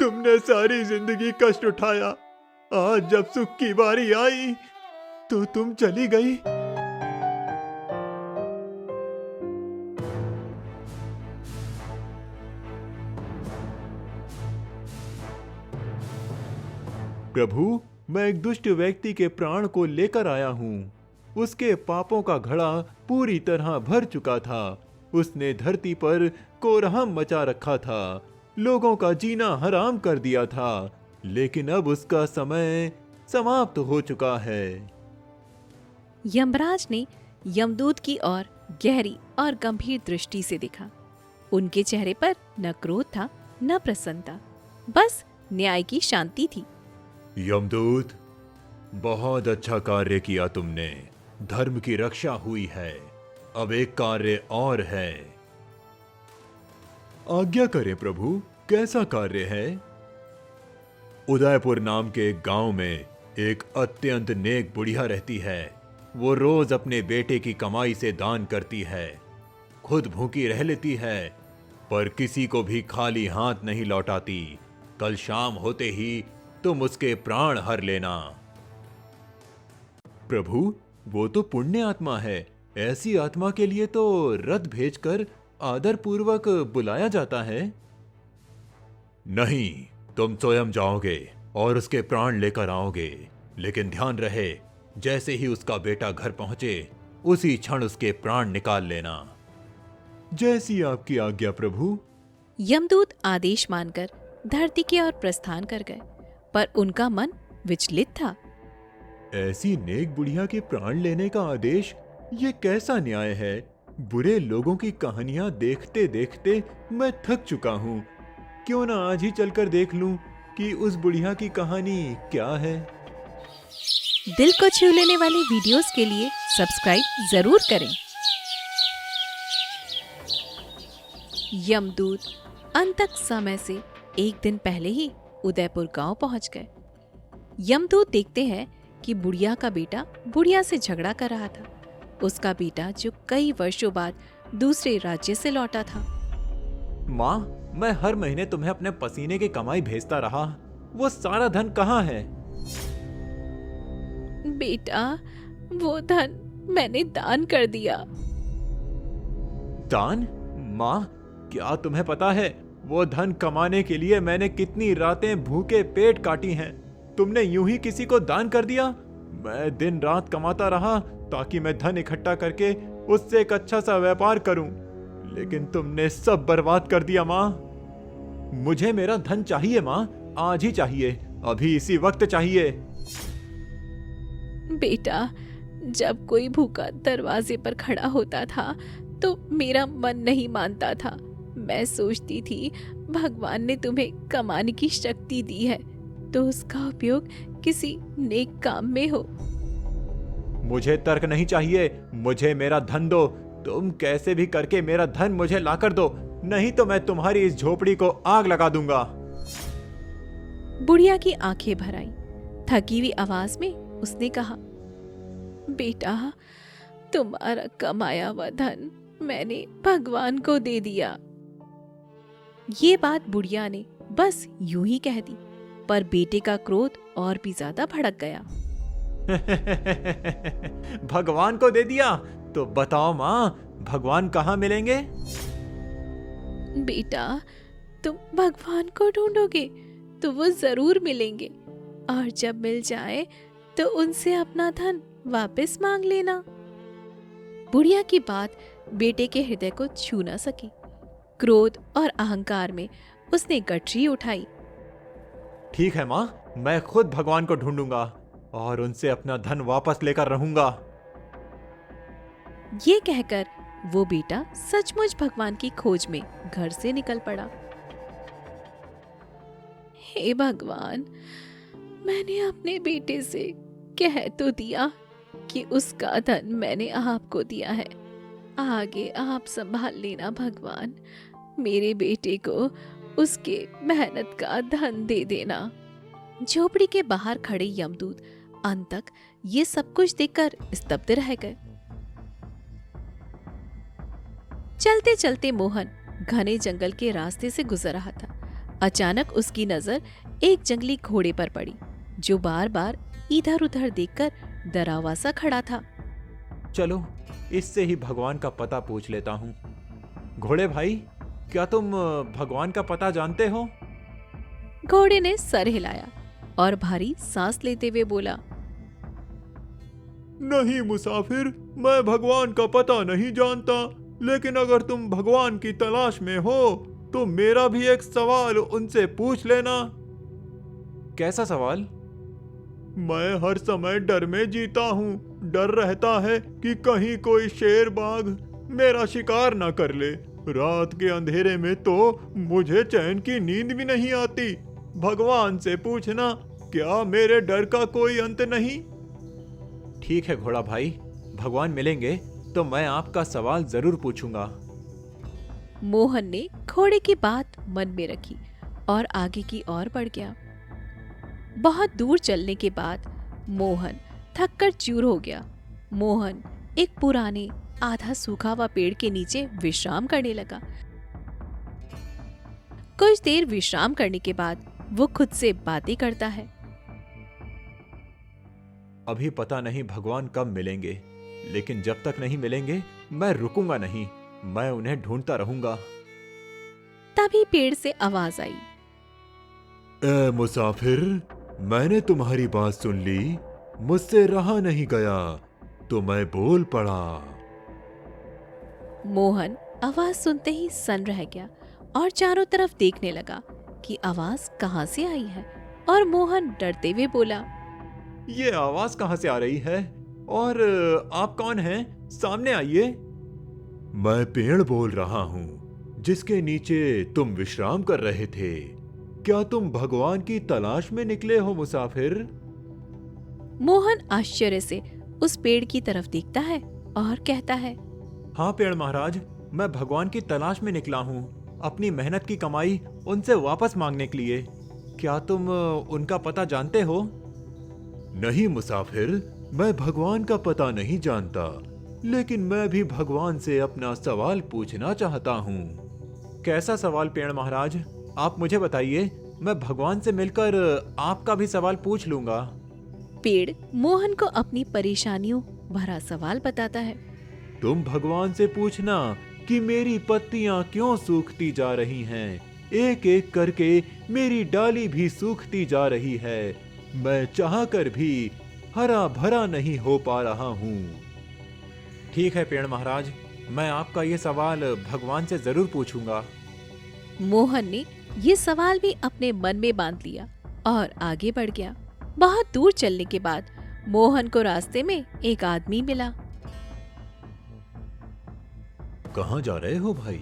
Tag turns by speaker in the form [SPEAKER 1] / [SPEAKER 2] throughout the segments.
[SPEAKER 1] तुमने सारी जिंदगी कष्ट उठाया, आज जब सुख की बारी आई तो तुम चली गई। प्रभु, मैं एक दुष्ट व्यक्ति के प्राण को लेकर आया हूँ। उसके पापों का घड़ा पूरी तरह भर चुका था। उसने धरती पर कोरहम मचा रखा था, लोगों का जीना हराम कर दिया था, लेकिन अब उसका समय समाप्त हो चुका है।
[SPEAKER 2] यमराज ने यमदूत की ओर गहरी और गंभीर दृष्टि से देखा। उनके चेहरे पर न क्रोध था न प्रसन्नता, बस न्याय की शांति थी।
[SPEAKER 1] यमदूत, बहुत अच्छा कार्य किया तुमने। धर्म की रक्षा हुई है। अब एक कार्य और है। आज्ञा करें प्रभु, कैसा कार्य है? उदयपुर नाम के एक गांव में एक अत्यंत नेक बुढ़िया रहती है। वो रोज अपने बेटे की कमाई से दान करती है, खुद भूखी रह लेती है, पर किसी को भी खाली हाथ नहीं लौटाती। कल शाम होते ही तुम उसके प्राण हर लेना। प्रभु, वो तो पुण्य आत्मा है। ऐसी आत्मा के लिए तो रथ भेजकर आदर पूर्वक बुलाया जाता है। नहीं, तुम स्वयं जाओगे और उसके प्राण लेकर आओगे, लेकिन ध्यान रहे, जैसे ही उसका बेटा घर पहुंचे उसी क्षण उसके प्राण निकाल लेना। जैसी आपकी आज्ञा प्रभु।
[SPEAKER 2] यमदूत आदेश मानकर धरती की ओर प्रस्थान कर गए, पर उनका मन विचलित था।
[SPEAKER 1] ऐसी नेक बुढ़िया के प्राण लेने का आदेश, ये कैसा न्याय है? बुरे लोगों की कहानियां देखते देखते मैं थक चुका हूँ। क्यों ना आज ही चलकर देख लूं कि उस बुढ़िया की कहानी क्या है।
[SPEAKER 2] दिल को छू लेने वाली वीडियोस के लिए सब्सक्राइब जरूर करें। यमदूत अंतक समय से एक दिन पहले ही उदयपुर गांव पहुंच गए। यमदूत देखते हैं कि बुढ़िया का बेटा बुढ़िया से झगड़ा कर रहा था। उसका बेटा जो कई वर्षों बाद दूसरे राज्य से लौटा था।
[SPEAKER 1] माँ, मैं हर महीने तुम्हें अपने पसीने की कमाई भेजता रहा, वो सारा धन कहाँ है?
[SPEAKER 2] बेटा, वो धन मैंने दान कर दिया।
[SPEAKER 1] दान? माँ, क्या तुम्हें पता है वो धन कमाने के लिए मैंने कितनी रातें भूखे पेट काटी हैं? तुमने यूं ही किसी को दान कर दिया? मैं दिन रात कमाता रहा ताकि मैं धन इकट्ठा करके उससे एक अच्छा सा व्यापार करूं, लेकिन तुमने सब बर्बाद कर दिया। माँ, मुझे मेरा धन चाहिए माँ, आज ही चाहिए, अभी इसी वक्त चाहिए।
[SPEAKER 2] बेटा, जब कोई भूखा दरवाजे पर खड़ा होता था तो मेरा मन नहीं मानता था। मैं सोचती थी भगवान ने तुम्हें कमाने की शक्ति दी है तो उसका उपयोग किसी नेक काम में हो।
[SPEAKER 1] मुझे तर्क नहीं चाहिए, मुझे मेरा धन दो। तुम कैसे भी करके मेरा धन मुझे लाकर दो, नहीं तो मैं तुम्हारी इस झोपड़ी को आग लगा दूंगा।
[SPEAKER 2] बुढ़िया की आंखें भर आईं। थकी हुई आवाज में उसने कहा, बेटा, तुम्हारा कमाया हुआ धन मैंने भगवान को दे दिया। ये बात बुढ़िया ने बस यूं ही कह दी, पर बेटे का क्रोध और भी ज्यादा भड़क गया।
[SPEAKER 1] भगवान को दे दिया? तो बताओ माँ, भगवान कहाँ मिलेंगे?
[SPEAKER 2] बेटा, तुम भगवान को ढूंढोगे तो वो जरूर मिलेंगे, और जब मिल जाए तो उनसे अपना धन वापस मांग लेना। बुढ़िया की बात बेटे के हृदय को छू न सकी। क्रोध और अहंकार में उसने गठरी उठाई।
[SPEAKER 1] ठीक है माँ, मैं खुद भगवान को ढूंढूंगा और उनसे अपना धन वापस लेकर रहूंगा।
[SPEAKER 2] ये कहकर वो बेटा सचमुच भगवान की खोज में घर से निकल पड़ा। हे भगवान, मैंने अपने बेटे से कह तो दिया कि उसका धन मैंने आपको दिया है, आगे आप संभाल लेना भगवान। मेरे बेटे को उसके मेहनत का धन दे देना। झोपड़ी के बाहर खड़े यमदूत अंत तक ये सब कुछ देखकर स्तब्ध रह गए। चलते चलते मोहन घने जंगल के रास्ते से गुजर रहा था। अचानक उसकी नजर एक जंगली घोड़े पर पड़ी जो बार बार इधर उधर देखकर डरावा सा खड़ा था।
[SPEAKER 1] चलो इससे ही भगवान का पता पूछ लेता हूँ। घोड़े भाई, क्या तुम भगवान का पता जानते हो?
[SPEAKER 2] घोड़े ने सर हिलाया और भारी सांस लेते हुए बोला,
[SPEAKER 1] नहीं मुसाफिर, मैं भगवान का पता नहीं जानता, लेकिन अगर तुम भगवान की तलाश में हो तो मेरा भी एक सवाल उनसे पूछ लेना। कैसा सवाल? मैं हर समय डर में जीता हूँ। डर रहता है कि कहीं कोई शेर बाघ मेरा शिकार ना कर ले। रात के अंधेरे में तो मुझे चैन की नींद भी नहीं आती। भगवान से पूछना, क्या मेरे डर का कोई अंत नहीं? ठीक है घोड़ा भाई, भगवान मिलेंगे तो मैं आपका सवाल जरूर पूछूंगा।
[SPEAKER 2] मोहन ने घोड़े की बात मन में रखी और आगे की ओर बढ़ गया। बहुत दूर चलने के बाद मोहन थककर चूर हो गया। मोहन एक पुराने आधा सूखा हुआ पेड़ के नीचे विश्राम करने लगा। कुछ देर विश्राम करने के बाद वो खुद से बातें करता है।
[SPEAKER 1] अभी पता नहीं भगवान कब मिलेंगे, लेकिन जब तक नहीं मिलेंगे मैं रुकूंगा नहीं। मैं उन्हें ढूंढता रहूंगा।
[SPEAKER 2] तभी पेड़ से आवाज आई,
[SPEAKER 1] ए मुसाफिर, मैंने तुम्हारी बात सुन ली, मुझसे रहा नहीं गया तो मैं बोल पड़ा।
[SPEAKER 2] मोहन आवाज सुनते ही सन्न रह गया और चारों तरफ देखने लगा कि आवाज कहां से आई है। और मोहन डरते हुए बोला,
[SPEAKER 1] ये आवाज कहां से आ रही है और आप कौन हैं? सामने आइए। मैं पेड़ बोल रहा हूँ जिसके नीचे तुम विश्राम कर रहे थे। क्या तुम भगवान की तलाश में निकले हो मुसाफिर?
[SPEAKER 2] मोहन आश्चर्य से उस पेड़ की तरफ देखता है और कहता है,
[SPEAKER 1] हाँ पेड़ महाराज, मैं भगवान की तलाश में निकला हूँ, अपनी मेहनत की कमाई उनसे वापस मांगने के लिए। क्या तुम उनका पता जानते हो? नहीं मुसाफिर, मैं भगवान का पता नहीं जानता, लेकिन मैं भी भगवान से अपना सवाल पूछना चाहता हूँ। कैसा सवाल पेड़ महाराज? आप मुझे बताइए, मैं भगवान से मिलकर आपका भी सवाल पूछ लूंगा।
[SPEAKER 2] पेड़ मोहन को अपनी परेशानियों भरा सवाल बताता है।
[SPEAKER 1] तुम भगवान से पूछना कि मेरी पत्तियां क्यों सूखती जा रही हैं। एक एक करके मेरी डाली भी सूखती जा रही है। मैं चाहकर भी हरा भरा नहीं हो पा रहा हूँ। ठीक है पेड़ महाराज, मैं आपका ये सवाल भगवान से जरूर पूछूंगा।
[SPEAKER 2] मोहन ने ये सवाल भी अपने मन में बांध लिया और आगे बढ़ गया। बहुत दूर चलने के बाद मोहन को रास्ते में एक आदमी मिला।
[SPEAKER 1] कहाँ जा रहे हो भाई?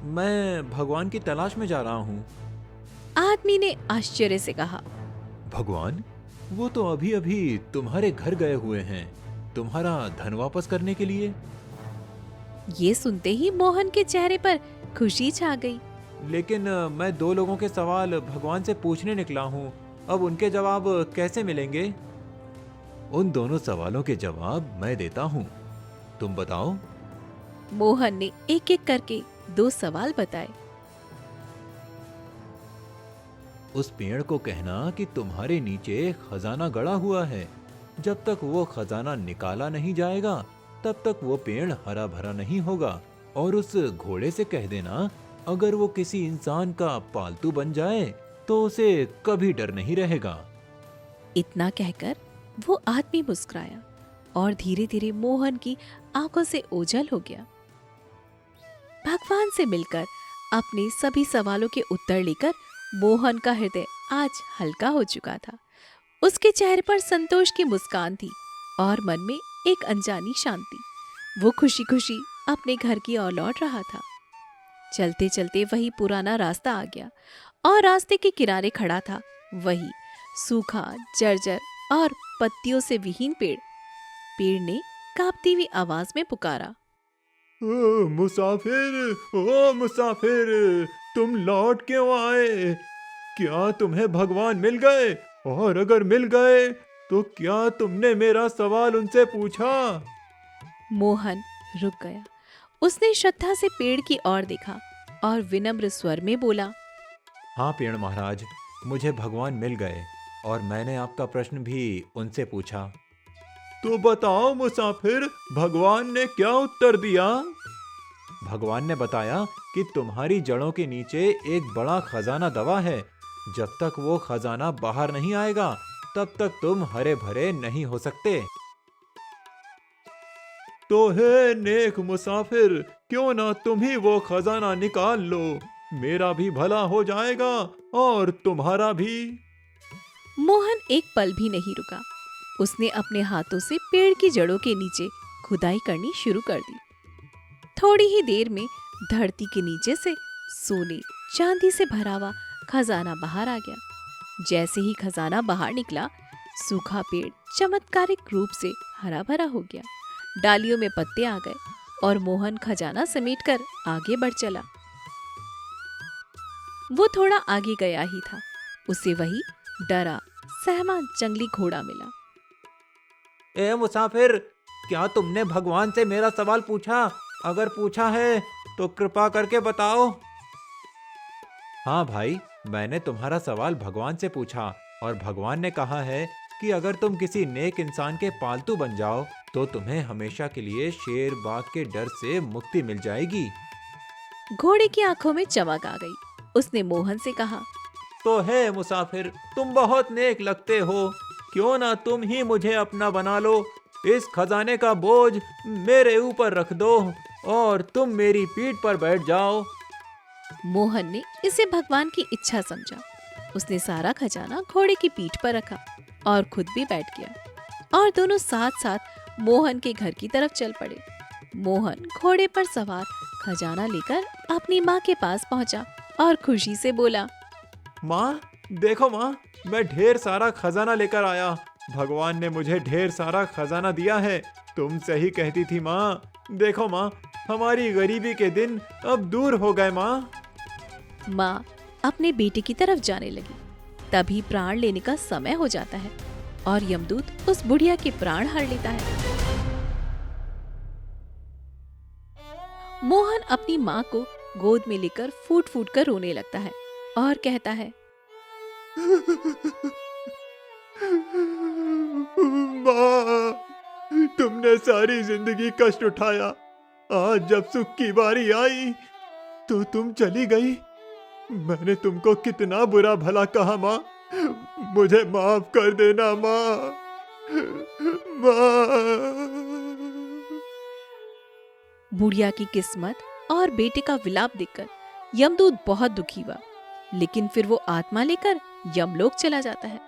[SPEAKER 1] मैं भगवान की तलाश में जा रहा हूँ।
[SPEAKER 2] आदमी ने आश्चर्य से कहा,
[SPEAKER 1] भगवान? वो तो अभी अभी तुम्हारे घर गए हुए हैं, तुम्हारा धन वापस करने के लिए।
[SPEAKER 2] ये सुनते ही मोहन के चेहरे पर खुशी छा गई।
[SPEAKER 1] लेकिन मैं दो लोगों के सवाल भगवान से पूछने निकला हूँ, अब उनके जवाब कैसे मिलेंगे? उन दोनों सवालों के जवाब मैं देता हूँ, तुम बताओ।
[SPEAKER 2] मोहन ने एक एक करके 2 सवाल बताए।
[SPEAKER 1] उस पेड़ को कहना कि तुम्हारे नीचे खजाना गड़ा हुआ है। जब तक वो खजाना निकाला नहीं जाएगा तब तक वो पेड़ हरा भरा नहीं होगा। और उस घोड़े से कह देना, अगर वो किसी इंसान का पालतू बन जाए तो उसे कभी डर नहीं रहेगा।
[SPEAKER 2] इतना कहकर वो आदमी मुस्कुराया और धीरे धीरे मोहन की आंखों से ओझल हो गया। भगवान से मिलकर अपने सभी सवालों के उत्तर लेकर मोहन का हृदय आज हल्का हो चुका था। उसके चेहरे पर संतोष की मुस्कान थी और मन में एक अनजानी शांति। वो खुशी खुशी अपने घर की ओर लौट रहा था। चलते चलते वही पुराना रास्ता आ गया और रास्ते के किनारे खड़ा था वही सूखा, जर्जर और पत्तियों से विहीन पेड़। पेड़ ने कांपती हुई आवाज में पुकारा,
[SPEAKER 1] ओ मुसाफिर, तुम लौट क्यों आए? क्या तुम्हें भगवान मिल गए? और अगर मिल गए तो क्या तुमने मेरा सवाल उनसे पूछा?
[SPEAKER 2] मोहन रुक गया। उसने श्रद्धा से पेड़ की ओर देखा और विनम्र स्वर में बोला,
[SPEAKER 1] हाँ पेड़ महाराज, मुझे भगवान मिल गए और मैंने आपका प्रश्न भी उनसे पूछा। तो बताओ मुसाफिर, भगवान ने क्या उत्तर दिया? भगवान ने बताया कि तुम्हारी जड़ों के नीचे एक बड़ा खजाना दबा है। जब तक वो खजाना बाहर नहीं आएगा तब तक तुम हरे भरे नहीं हो सकते। तो हे नेक मुसाफिर, क्यों ना तुम ही वो खजाना निकाल लो, मेरा भी भला हो जाएगा और तुम्हारा भी।
[SPEAKER 2] मोहन एक पल भी नहीं रुका। उसने अपने हाथों से पेड़ की जड़ों के नीचे खुदाई करनी शुरू कर दी। थोड़ी ही देर में धरती के नीचे से सोने चांदी से भरा हुआ खजाना बाहर आ गया। जैसे ही खजाना बाहर निकला, सूखा पेड़ चमत्कारिक रूप से हरा भरा हो गया। डालियों में पत्ते आ गए और मोहन खजाना समेटकर आगे बढ़ चला। वो थोड़ा आगे गया ही था, उसे वही डरा सहमा जंगली घोड़ा मिला।
[SPEAKER 1] ए मुसाफिर, क्या तुमने भगवान से मेरा सवाल पूछा? अगर पूछा है तो कृपा करके बताओ। हाँ भाई, मैंने तुम्हारा सवाल भगवान से पूछा और भगवान ने कहा है कि अगर तुम किसी नेक इंसान के पालतू बन जाओ तो तुम्हें हमेशा के लिए शेर बाघ के डर से मुक्ति मिल जाएगी।
[SPEAKER 2] घोड़े की आंखों में चमक आ गई। उसने मोहन से कहा,
[SPEAKER 1] तो हे मुसाफिर, तुम बहुत नेक लगते हो, क्यों ना तुम ही मुझे अपना बना लो। इस खजाने का बोझ मेरे ऊपर रख दो और तुम मेरी पीठ पर बैठ जाओ।
[SPEAKER 2] मोहन ने इसे भगवान की इच्छा समझा। उसने सारा खजाना घोड़े की पीठ पर रखा और खुद भी बैठ गया और दोनों साथ साथ मोहन के घर की तरफ चल पड़े। मोहन घोड़े पर सवार खजाना लेकर अपनी माँ के पास पहुँचा और खुशी से बोला,
[SPEAKER 1] माँ, देखो माँ, मैं ढेर सारा खजाना लेकर आया। भगवान ने मुझे ढेर सारा खजाना दिया है। तुम सही कहती थी माँ। देखो माँ, हमारी गरीबी के दिन अब दूर हो गए माँ।
[SPEAKER 2] माँ अपने बेटे की तरफ जाने लगी। तभी प्राण लेने का समय हो जाता है और यमदूत उस बुढ़िया के प्राण हर लेता है। मोहन अपनी माँ को गोद में लेकर फूट फूट कर रोने लगता है और कहता है,
[SPEAKER 1] माँ, तुमने सारी जिंदगी कष्ट उठाया। आज जब सुख की बारी आई तो तुम चली गई। मैंने तुमको कितना बुरा भला कहा माँ, मुझे माफ कर देना माँ।
[SPEAKER 2] बुढ़िया की किस्मत और बेटे का विलाप देखकर यमदूत बहुत दुखी हुआ, लेकिन फिर वो आत्मा लेकर यमलोक चला जाता है।